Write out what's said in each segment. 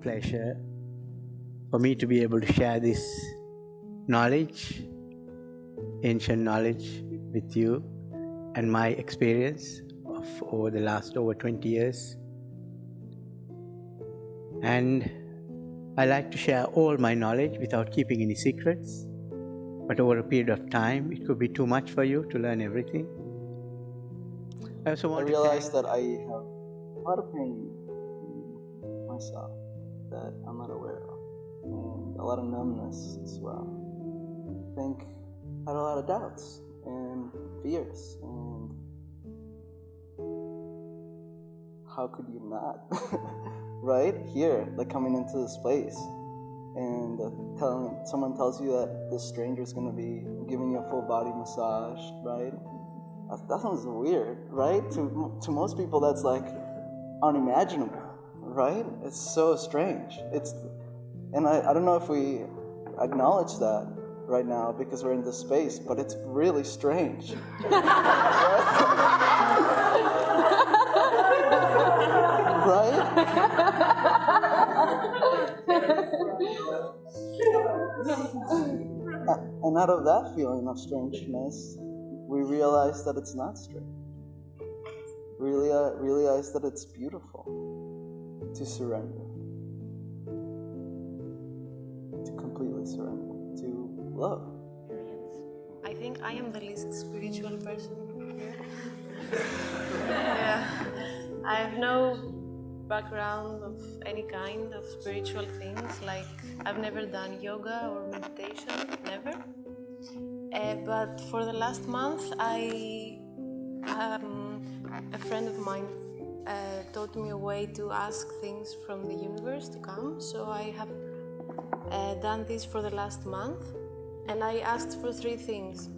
pleasure for me to be able to share this knowledge, ancient knowledge, with you and my experience of over the last over 20 years. And I like to share all my knowledge without keeping any secrets. But over a period of time, it could be too much for you to learn everything. I realized that I have a lot of pain myself that I'm not aware of, and a lot of numbness as well. I think I had a lot of doubts and fears, and how could you not? Right here, like coming into this place and someone tells you that this stranger is going to be giving you a full body massage, right? That sounds weird, right? To most people, that's like unimaginable, right? It's so strange. And I don't know if we acknowledge that right now because we're in this space, but it's really strange. Right? And out of that feeling of strangeness, we realize that it's not strange. We realize that it's beautiful to surrender, to completely surrender, to love. I think I am the least spiritual person here. Yeah. I have no background of any kind of spiritual things, like I've never done yoga or meditation, never. But for the last month, a friend of mine taught me a way to ask things from the universe to come. So I have done this for the last month, and I asked for 3 things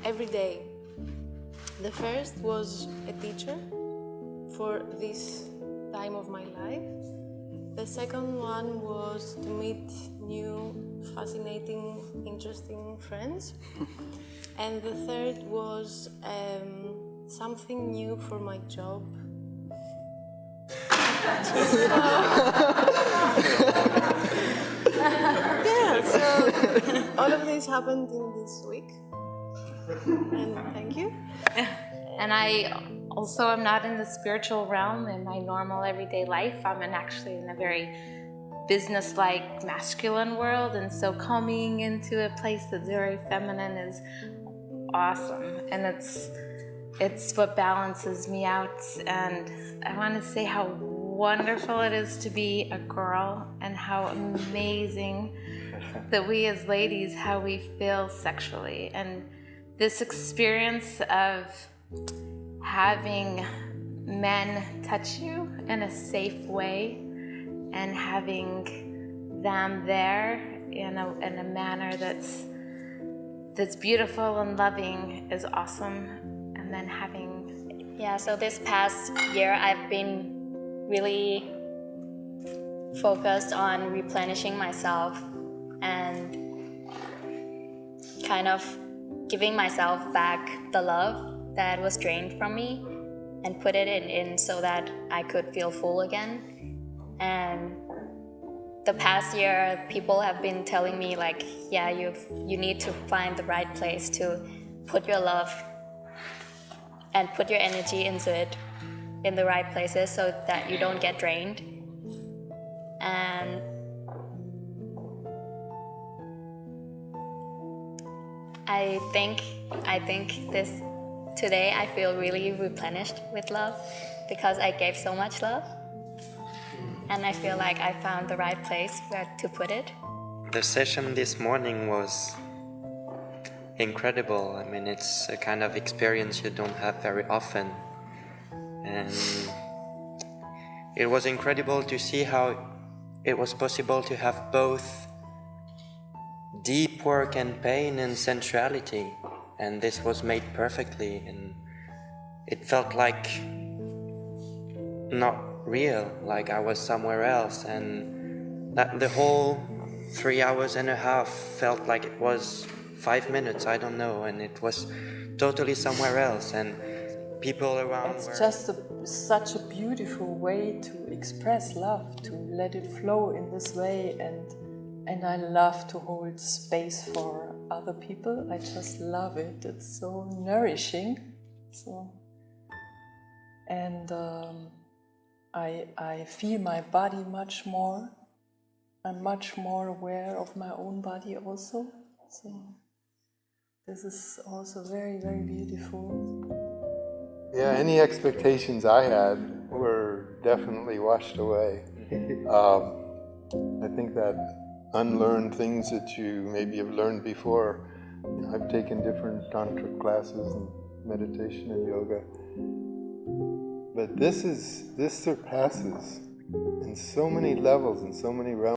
every day. The first was a teacher for this time of my life. The second one was to meet new, fascinating, interesting friends. And the third was something new for my job. So all of this happened in this week. And thank you. And I also am not in the spiritual realm in my normal everyday life. I'm actually in a very business-like masculine world, and so coming into a place that's very feminine is awesome, and it's what balances me out. And I want to say how wonderful it is to be a girl, and how amazing that we as ladies, how we feel sexually, and this experience of having men touch you in a safe way and having them there in a manner that's beautiful and loving is awesome. And then so this past year I've been really focused on replenishing myself and kind of giving myself back the love that was drained from me and put it in so that I could feel full again. And the past year, people have been telling me like, yeah, you need to find the right place to put your love and put your energy into it in the right places so that you don't get drained. And I think today I feel really replenished with love because I gave so much love, and I feel like I found the right place where to put it. The session this morning was incredible. I mean, it's a kind of experience you don't have very often, and it was incredible to see how it was possible to have both deep work and pain and sensuality, and this was made perfectly, and it felt like not real, like I was somewhere else, and that the whole 3 hours and a half felt like it was 5 minutes, I don't know, and it was totally somewhere else. And people around It's were... just such a beautiful way to express love, to let it flow in this way, and I love to hold space for other people. I just love it. It's so nourishing. I feel my body much more. I'm much more aware of my own body also. So this is also very, very beautiful. Yeah, any expectations I had were definitely washed away. I think that unlearn things that you maybe have learned before. You know, I've taken different tantric classes and meditation and yoga, but this surpasses in so many levels and so many realms.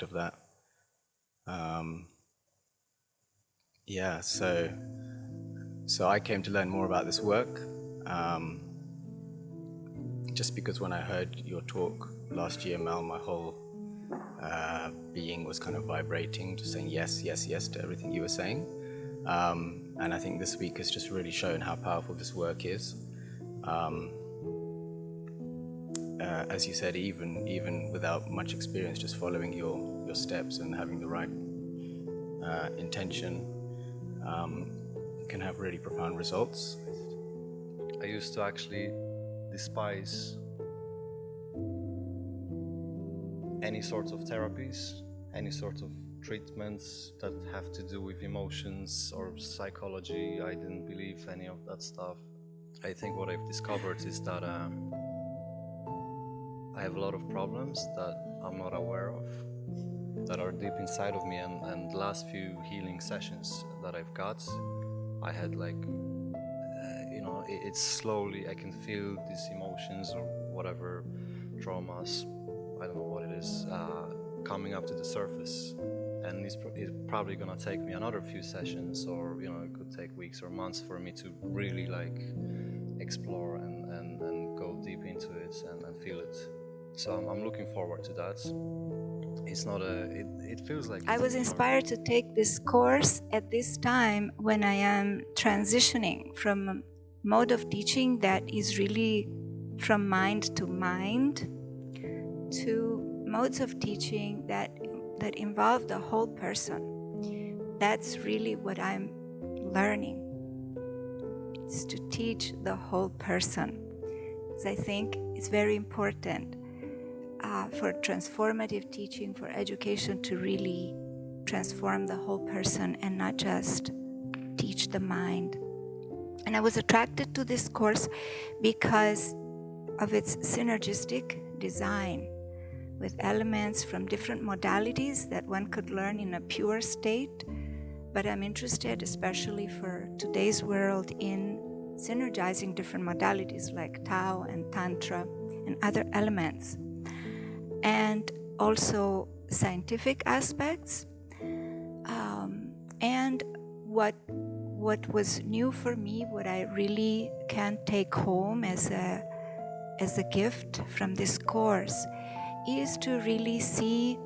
Of that. Yeah, so I came to learn more about this work just because when I heard your talk last year, Mel, my whole being was kind of vibrating, just saying yes, yes, yes to everything you were saying. And I think this week has just really shown how powerful this work is. as you said, even without much experience, just following your steps and having the right intention can have really profound results. I used to actually despise any sort of therapies, any sort of treatments that have to do with emotions or psychology. I didn't believe any of that stuff. I think what I've discovered is that I have a lot of problems that I'm not aware of, that are deep inside of me, and the last few healing sessions that I've got, I had like, it's slowly, I can feel these emotions or whatever traumas, I don't know what it is, coming up to the surface. And it's probably gonna take me another few sessions, or it could take weeks or months for me to really like explore and go deep into it and feel it. So I'm looking forward to that. It's not it feels like... I was inspired to take this course at this time when I am transitioning from a mode of teaching that is really from mind to mind to modes of teaching that involve the whole person. That's really what I'm learning. It's to teach the whole person. Because I think it's very important for transformative teaching, for education, to really transform the whole person and not just teach the mind. And I was attracted to this course because of its synergistic design, with elements from different modalities that one could learn in a pure state. But I'm interested, especially for today's world, in synergizing different modalities like Tao and Tantra and other elements. And also scientific aspects. And what was new for me, what I really can take home as a gift from this course, is to really see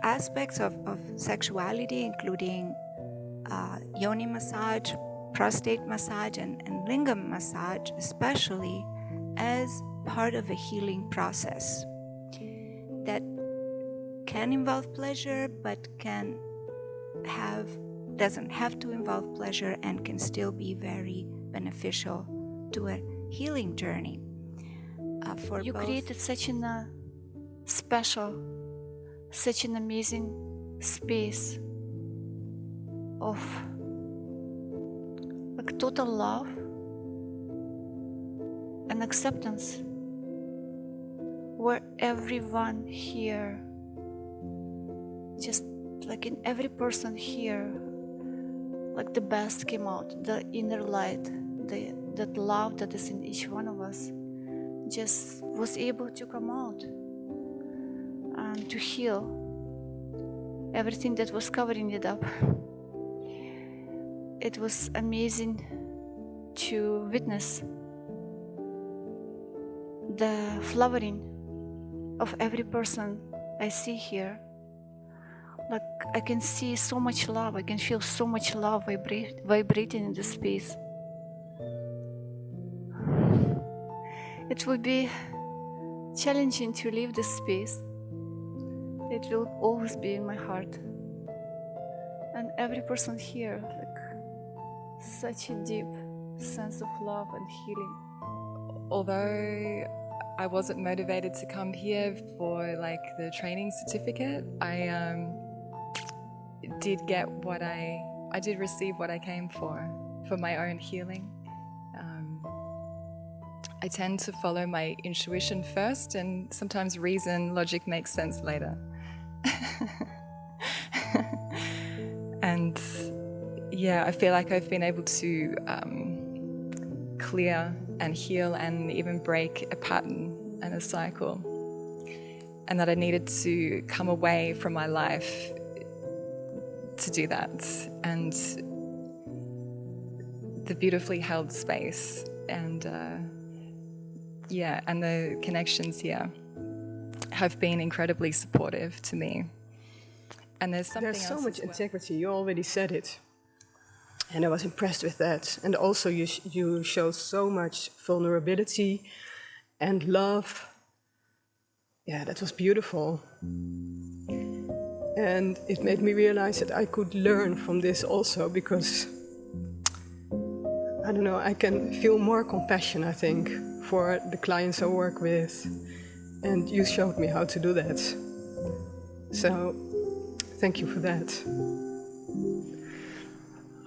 aspects of sexuality, including Yoni massage, prostate massage, and lingam massage, especially, as part of a healing process that can involve pleasure, but doesn't have to involve pleasure, and can still be very beneficial to a healing journey. You created such a special, such an amazing space of like total love and acceptance, where everyone here, just like in every person here, like the best came out, the inner light, that love that is in each one of us just was able to come out and to heal everything that was covering it up. It was amazing to witness the flowering of every person I see here. Like I can see so much love, I can feel so much love vibrating in the space. It will be challenging to leave this space. It will always be in my heart. And every person here, like such a deep sense of love and healing. Although I wasn't motivated to come here for like the training certificate, I did get I did receive what I came for my own healing. I tend to follow my intuition first, and sometimes reason, logic makes sense later. And yeah, I feel like I've been able to clear and heal and even break a pattern and a cycle, and that I needed to come away from my life to do that. And the beautifully held space and and the connections here have been incredibly supportive to me. And there's so much integrity. You already said it. And I was impressed with that. And also you show so much vulnerability and love. Yeah, that was beautiful. And it made me realize that I could learn from this also, because, I don't know, I can feel more compassion, I think, for the clients I work with. And you showed me how to do that. So, thank you for that.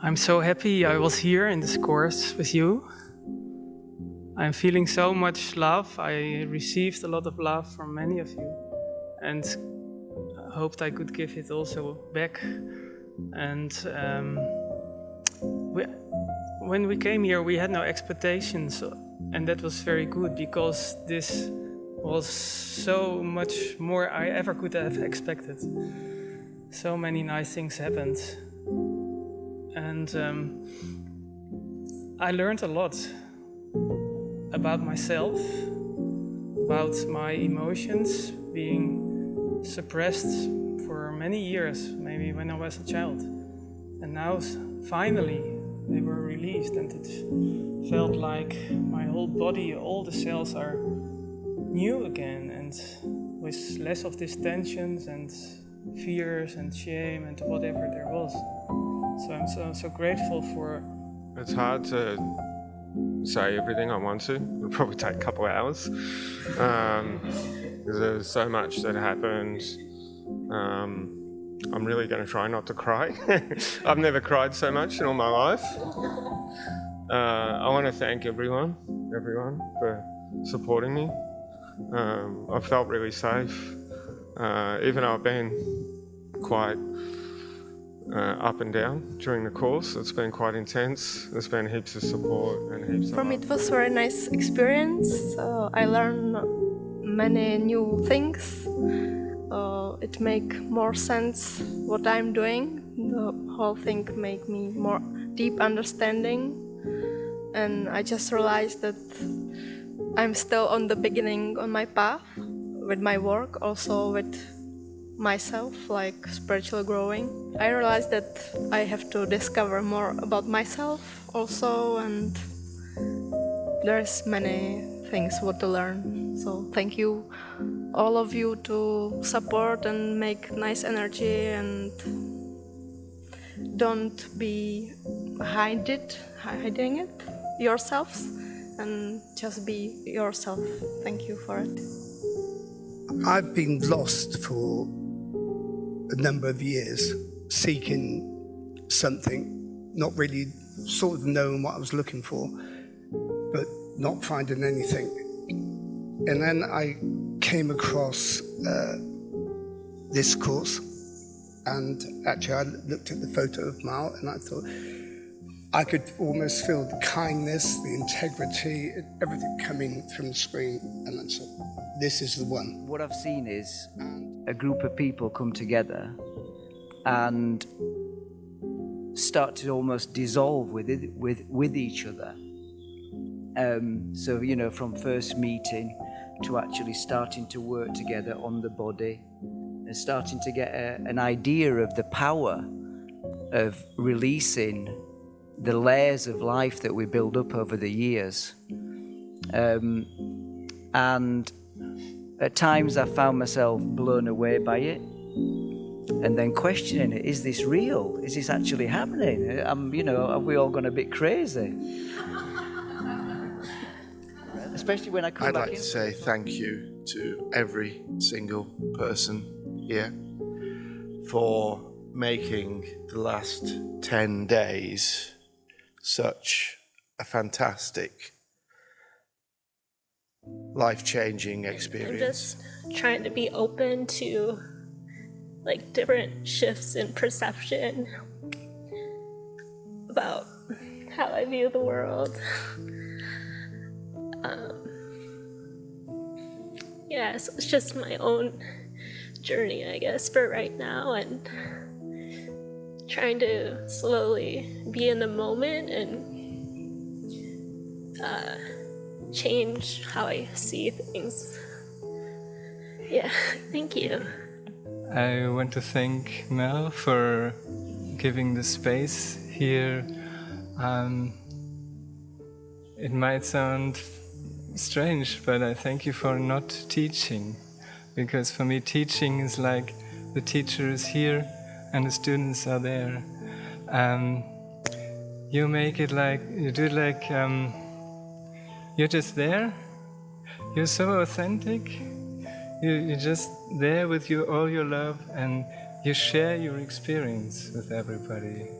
I'm so happy I was here in this course with you. I'm feeling so much love. I received a lot of love from many of you, and I hoped I could give it also back. And when we came here, we had no expectations, and that was very good, because this was so much more I ever could have expected. So many nice things happened. And I learned a lot about myself, about my emotions being suppressed for many years, maybe when I was a child. And now, finally, they were released, and it felt like my whole body, all the cells are new again, and with less of these tensions and fears and shame and whatever there was. So I'm so grateful for... It's hard to say everything I want to. It'll probably take a couple of hours. Because there's so much that happened. I'm really going to try not to cry. I've never cried so much in all my life. I want to thank everyone for supporting me. I felt really safe, even though I've been quite up and down during the course. It's been quite intense. There's been heaps of support and heaps of... For me, it was a very nice experience. I learned many new things. It make more sense what I'm doing. The whole thing make me more deep understanding. And I just realized that I'm still on the beginning on my path with my work, also with myself, like spiritual growing. I realized that I have to discover more about myself also, and there's many things what to learn. So thank you all of you to support and make nice energy, and don't be hiding it yourselves, and just be yourself. Thank you for it. I've been lost for a number of years, seeking something, not really sort of knowing what I was looking for, but not finding anything. And then I came across this course, and actually I looked at the photo of Mal, and I thought I could almost feel the kindness, the integrity, everything coming from the screen, and I thought, this is the one. What I've seen is a group of people come together and start to almost dissolve with each other. So, you know, from first meeting to actually starting to work together on the body and starting to get an idea of the power of releasing the layers of life that we build up over the years. And at times I found myself blown away by it, and then questioning it. Is this real? Is this actually happening? You know, have we all gone a bit crazy? Especially when I come back in. I'd like to say thank you to every single person here for making the last 10 days such a fantastic, life-changing experience. I'm just trying to be open to like different shifts in perception about how I view the world. Yeah, so it's just my own journey, I guess, for right now, and trying to slowly be in the moment and change how I see things. Yeah, thank you. I want to thank Mel for giving the space here It might sound strange, but I thank you for not teaching, because for me teaching is like the teacher is here and the students are there. You make it like, you do it like you're just there. You're so authentic. You're just there with all your love, and you share your experience with everybody.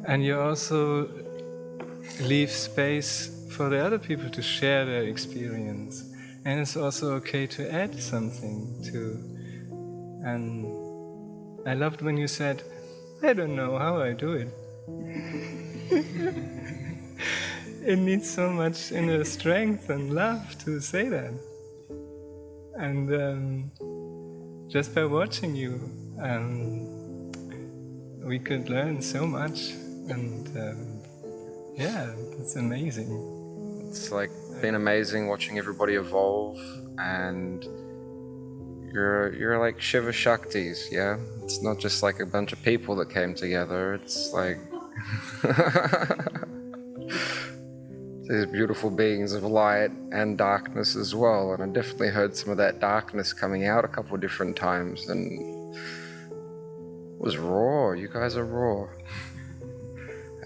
And you also leave space for the other people to share their experience. And it's also okay to add something too. And I loved when you said, I don't know how I do it. It needs so much inner strength and love to say that. And just by watching you, we could learn so much. And yeah, it's amazing. It's like been amazing watching everybody evolve, and you're like Shiva Shaktis, yeah? It's not just like a bunch of people that came together, it's like these beautiful beings of light and darkness as well, and I definitely heard some of that darkness coming out a couple of different times, and it was raw. You guys are raw.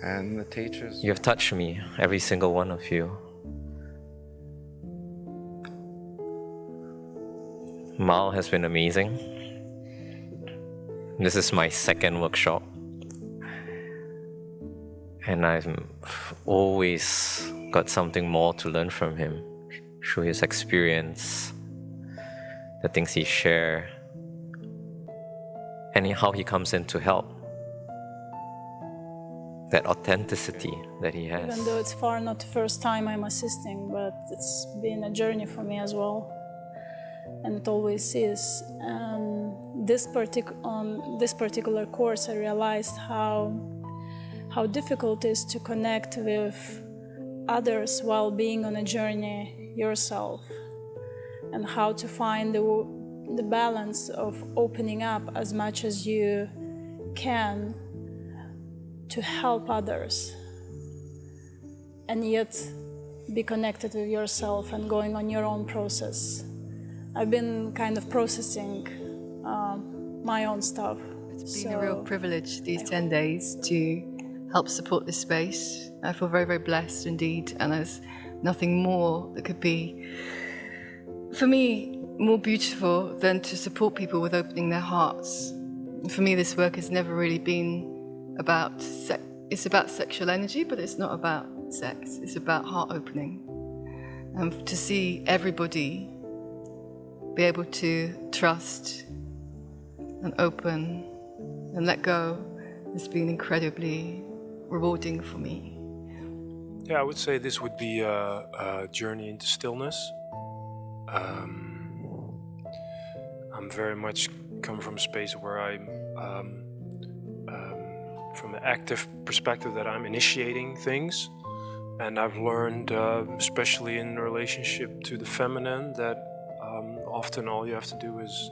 And the teachers... You have touched me, every single one of you. Mal has been amazing. This is my second workshop. And I've always got something more to learn from him through his experience, the things he shares, and how he comes in to help. That authenticity that he has. Even though it's far not the first time I'm assisting, but it's been a journey for me as well. And it always is. And on this particular course, I realized how difficult it is to connect with others while being on a journey yourself, and how to find the balance of opening up as much as you can to help others, and yet be connected with yourself and going on your own process. I've been kind of processing my own stuff. It's been a real privilege these 10 days to help support this space. I feel very, very blessed indeed, and there's nothing more that could be, for me, more beautiful than to support people with opening their hearts. And for me, this work has never really been about sex. It's about sexual energy, but it's not about sex. It's about heart opening. And to see everybody be able to trust and open and let go has been incredibly rewarding for me. Yeah, I would say this would be a journey into stillness. I'm very much come from a space where I'm from the active perspective that I'm initiating things, and I've learned, especially in relationship to the feminine, that often all you have to do is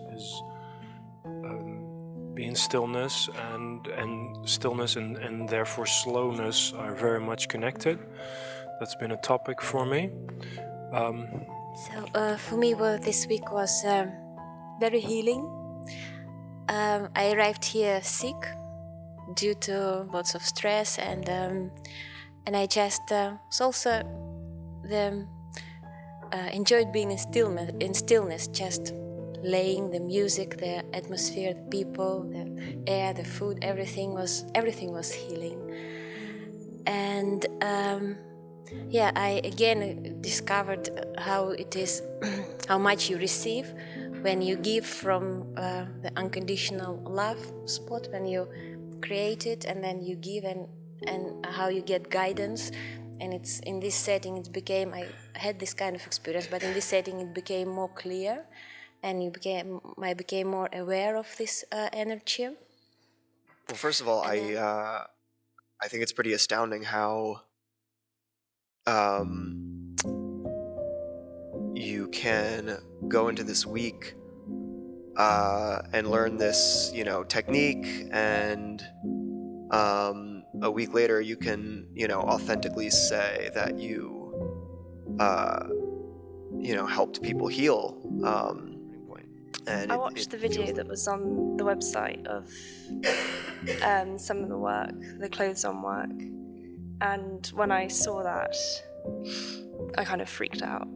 be in stillness, and stillness and therefore slowness are very much connected. That's been a topic for me. So for me, this week was very healing. I arrived here sick due to lots of stress, and I just also enjoyed being in stillness, just laying the music, the atmosphere, the people, the air, the food, everything was healing. And yeah, I again discovered how it is, how much you receive when you give from the unconditional love spot, when you create it and then you give, and how you get guidance. And it's in this setting it became, I had this kind of experience, but in this setting it became more clear, and I became more aware of this energy. Well, first of all, I think it's pretty astounding how you can go into this week and learn this, technique and a week later you can, authentically say that you helped people heal. And I watched the video that was on the website of some of the work, the clothes on work, and when I saw that, I kind of freaked out.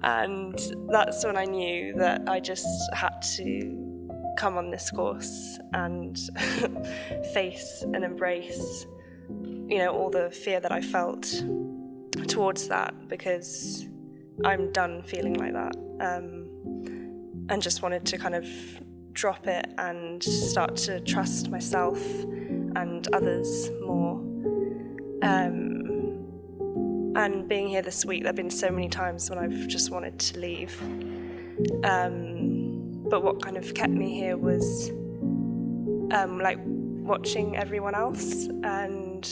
And that's when I knew that I just had to come on this course and face and embrace, all the fear that I felt towards that, because I'm done feeling like that, and just wanted to kind of drop it and start to trust myself and others more. And being here this week, there have been so many times when I've just wanted to leave. But what kind of kept me here was like watching everyone else, and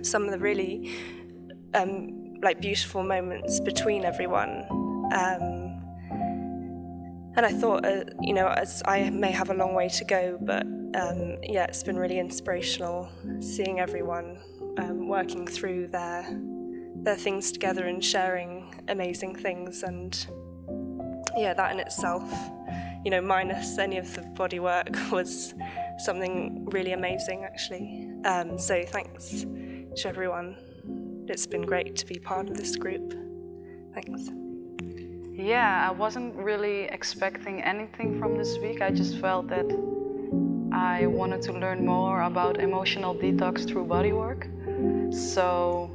some of the really like beautiful moments between everyone. And I thought, as I may have a long way to go, but it's been really inspirational seeing everyone working through their things together and sharing amazing things. And that in itself, minus any of the body work, was something really amazing, actually. So thanks to everyone. It's been great to be part of this group. Thanks. Yeah, I wasn't really expecting anything from this week. I just felt that I wanted to learn more about emotional detox through bodywork. So,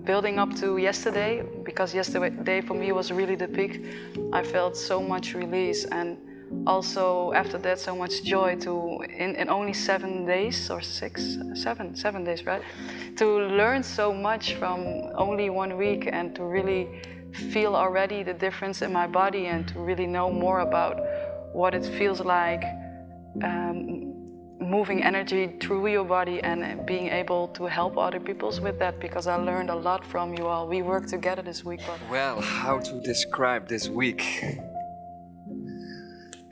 building up to yesterday, because yesterday for me was really the peak, I felt so much release, and also after that so much joy to, in only 7 days or 7 days, right? To learn so much from only 1 week, and to really feel already the difference in my body, and to really know more about what it feels like moving energy through your body and being able to help other people with that, because I learned a lot from you all. We worked together this week. Well, how to describe this week?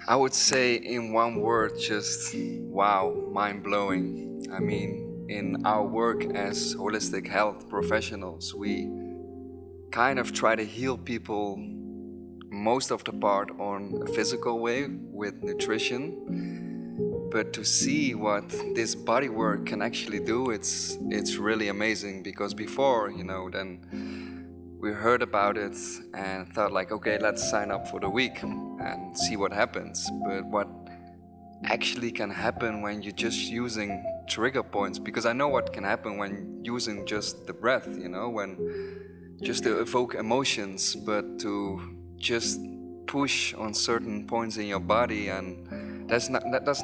I would say in one word, just wow, mind-blowing. I mean, in our work as holistic health professionals, we kind of try to heal people most of the part on a physical way with nutrition. But to see what this body work can actually do, it's really amazing, because before, then we heard about it and thought like, okay, let's sign up for the week and see what happens. But what actually can happen when you're just using trigger points, because I know what can happen when using just the breath, when just to evoke emotions, but to just push on certain points in your body, and that's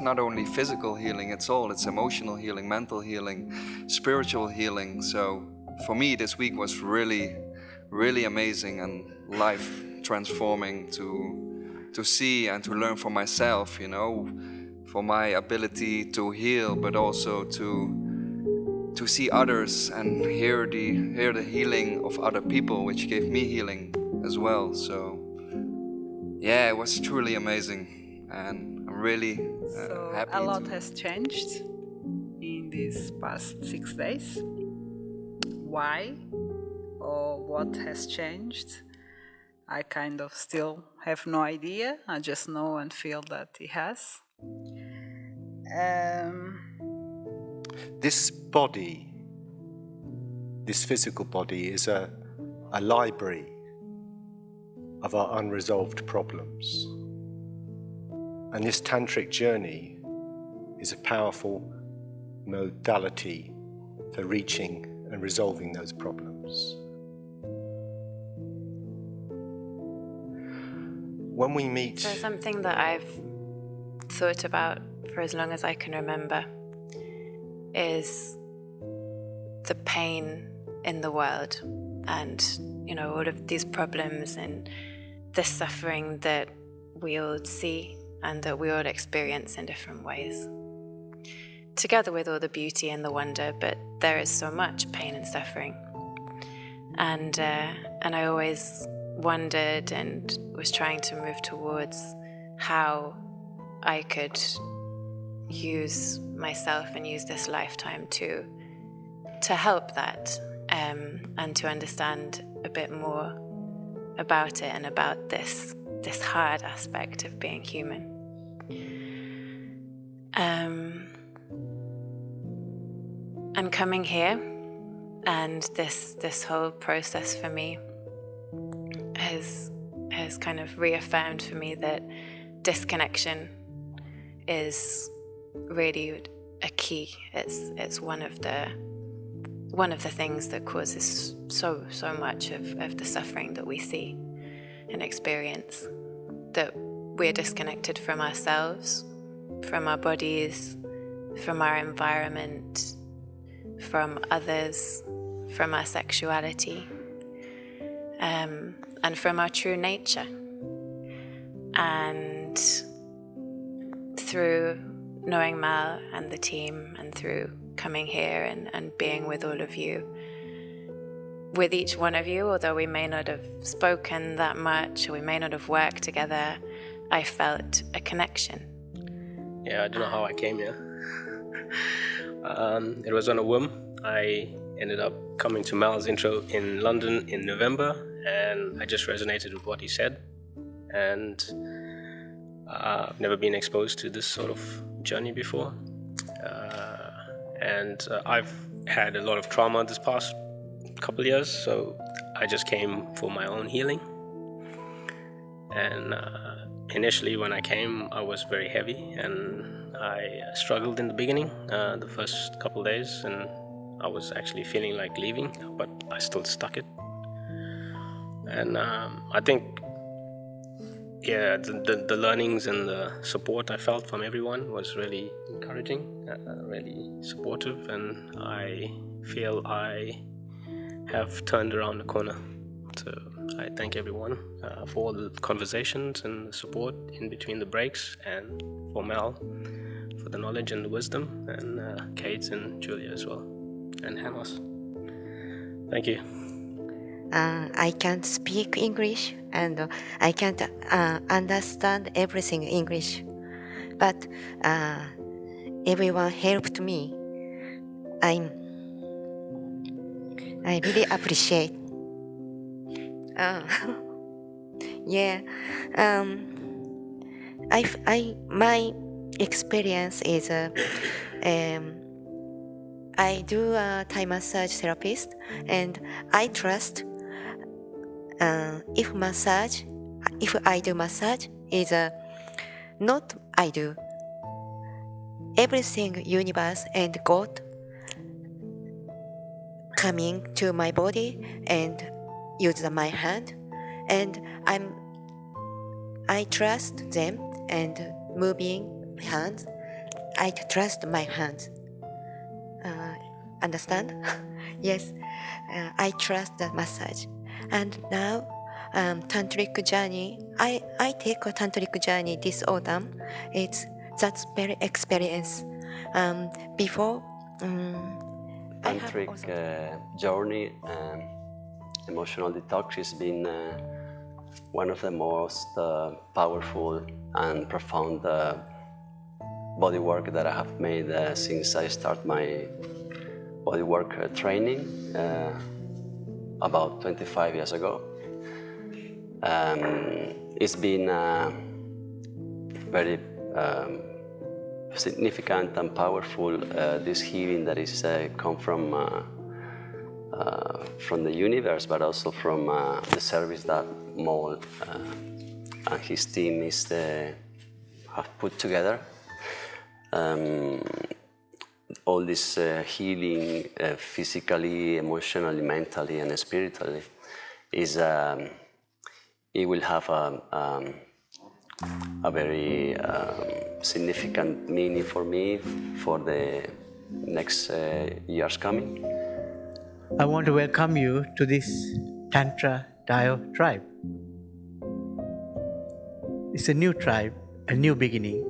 not only physical healing, it's emotional healing, mental healing, spiritual healing. So for me, this week was really, really amazing and life transforming to see and to learn for myself, for my ability to heal, but also to see others and hear the healing of other people, which gave me healing as well. So yeah, it was truly amazing, and I'm really happy. A lot has changed in these past 6 days. Why or what has changed? I kind of still have no idea. I just know and feel that it has. This body, this physical body, is a library of our unresolved problems. And this tantric journey is a powerful modality for reaching and resolving those problems. When we meet... So something that I've thought about for as long as I can remember is the pain in the world, and all of these problems and the suffering that we all see and that we all experience in different ways, together with all the beauty and the wonder. But there is so much pain and suffering, and I always wondered and was trying to move towards how I could use myself and use this lifetime to help that, and to understand a bit more about it and about this hard aspect of being human. And coming here, and this whole process for me has kind of reaffirmed for me that disconnection is really a key. It's one of the things that causes so much of the suffering that we see and experience. That we're disconnected from ourselves, from our bodies, from our environment, from others, from our sexuality, and from our true nature. And through knowing Mal and the team, and through coming here and being with all of you, with each one of you, although we may not have spoken that much, or we may not have worked together, I felt a connection. Yeah, I don't know how I came here. It was on a whim. I ended up coming to Mal's intro in London in November, and I just resonated with what he said. And I've never been exposed to this sort of journey before. And I've had a lot of trauma this past couple of years, so I just came for my own healing. And initially when I came, I was very heavy, and I struggled in the beginning, the first couple of days, and I was actually feeling like leaving, but I still stuck it. And I think, yeah, the learnings and the support I felt from everyone was really encouraging, really supportive, and I feel I have turned around the corner. So I thank everyone for all the conversations and the support in between the breaks, and for Mel for the knowledge and the wisdom, and Kate and Julia as well, and Hannes. Thank you. I can't speak English, and I can't understand everything English, but everyone helped me. I really appreciate. Yeah, my experience is I do a Thai massage therapist, and I trust if I do massage is not I do. Everything universe and God coming to my body and use my hand, and I trust them and moving hands. I trust my hands. Understand? Yes, I trust the massage. And now, tantric journey. I take a tantric journey this autumn. That's very experience. Before, Tantric journey, emotional detox has been one of the most powerful and profound bodywork that I have made since I started my bodywork training about 25 years ago. It's been very significant and powerful, this healing that is come from the universe, but also from the service that Noel and his team have put together. All this healing, physically, emotionally, mentally, and spiritually, is it will have a very significant meaning for me for the next years coming. I want to welcome you to this Tantra Dio tribe. It's a new tribe, a new beginning,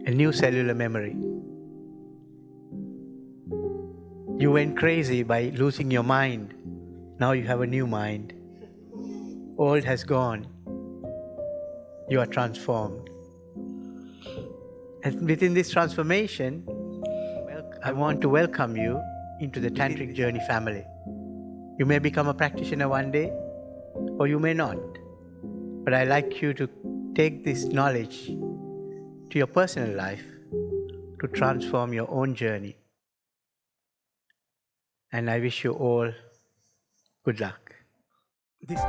a new cellular memory. You went crazy by losing your mind. Now you have a new mind. Old has gone. You are transformed. And within this transformation, I want to welcome you into the Tantric Journey family. You may become a practitioner one day, or you may not. But I'd like you to take this knowledge to your personal life to transform your own journey. And I wish you all good luck. This